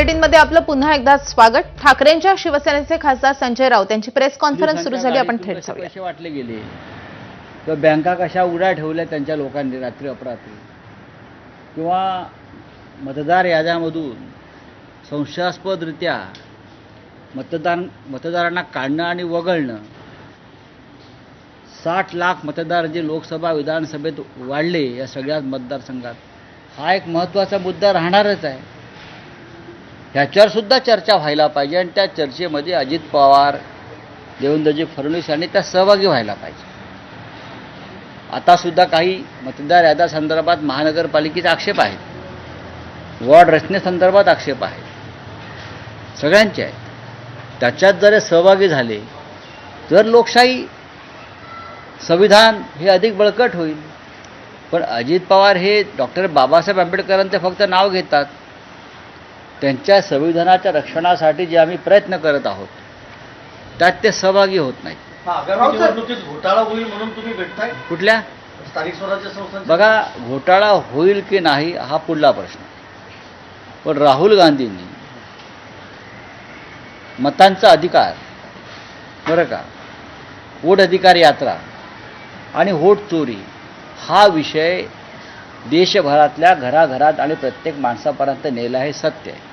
बुलेटिनमध्ये आपलं पुन्हा एकदा स्वागत। ठाकरेंच्या शिवसेनेचे खासदार संजय राऊत यांची प्रेस कॉन्फरन्स सुरू झाली। आपण थेट जाऊया। कसे वाटले गेले तर बँका कशा उड्या ठेवल्या त्यांच्या लोकांनी रात्री अपरात्री, किंवा मतदार याद्यामधून संशयास्पदरित्या मतदारांना काढणं आणि वगळणं, 60 लाख मतदार जे लोकसभा विधानसभेत वाढले या सगळ्या मतदारसंघात, हा एक महत्त्वाचा मुद्दा राहणारच आहे। ह्याच्यावर सुद्धा चर्चा व्हायला पाहिजे आणि त्या चर्चेमध्ये अजित पवार, देवेंद्रजी फडणवीस यांनी त्या सहभागी व्हायला पाहिजे। आता सुद्धा काही मतदार याद्या संदर्भात महानगरपालिकेचे आक्षेप आहेत, वॉर्ड रचनेसंदर्भात आक्षेप आहेत, सगळ्यांचे आहेत। त्याच्यात जर सहभागी झाले तर लोकशाही, संविधान हे अधिक बळकट होईल। पण अजित पवार हे डॉक्टर बाबासाहेब आंबेडकरांचे फक्त नाव घेतात, त्यांच्या संविधानाच्या रक्षणासाठी जे आम्ही प्रयत्न करत आहोत त्यात ते सहभागी होत नाहीत। आगामी निवडणुकीत घोटाळा होईल म्हणून तुम्ही भेटताय कुठल्या स्थानिक स्वराज्य संस्थांचे? बघा, घोटाळा होईल की नाही हा पुढला प्रश्न। पण राहुल गांधींनी मतांचा अधिकार, बरं का, वोट अधिकार यात्रा आणि वोट चोरी हा विषय देशभरातल्या घराघरात आणि प्रत्येक माणसापर्यंत नेला हे सत्य आहे।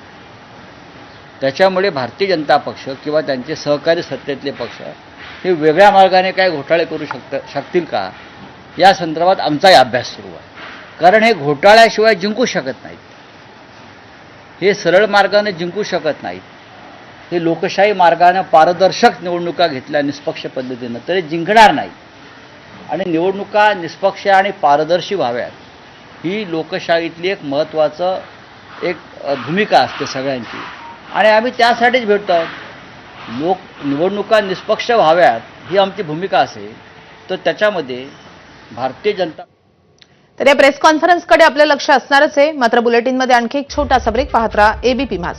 त्याच्यामुळे भारतीय जनता पक्ष किंवा त्यांचे सहकारी सत्तेतले पक्ष हे वेगळ्या मार्गाने काय घोटाळे करू शकतील का, या संदर्भात आमचाही अभ्यास सुरू आहे। कारण हे घोटाळ्याशिवाय जिंकू शकत नाहीत, हे सरळ मार्गाने जिंकू शकत नाहीत, हे लोकशाही मार्गाने पारदर्शक निवडणुका घेतल्या निष्पक्ष पद्धतीनं तरी जिंकणार नाही। आणि निवडणुका निष्पक्ष आणि पारदर्शी व्हाव्यात ही लोकशाहीतली एक महत्त्वाचं भूमिका असते सगळ्यांची, आणि आम्ही त्यासाठीच भेटतो आहोत। निवडणुका निष्पक्ष व्हाव्यात ही आमची भूमिका असेल तर त्याच्यामध्ये भारतीय जनता। तर या प्रेस कॉन्फरन्सकडे आपलं लक्ष असणारच आहे। मात्र बुलेटिनमध्ये आणखी एक छोटासा ब्रेक पाहत राहा एबीपी माझा।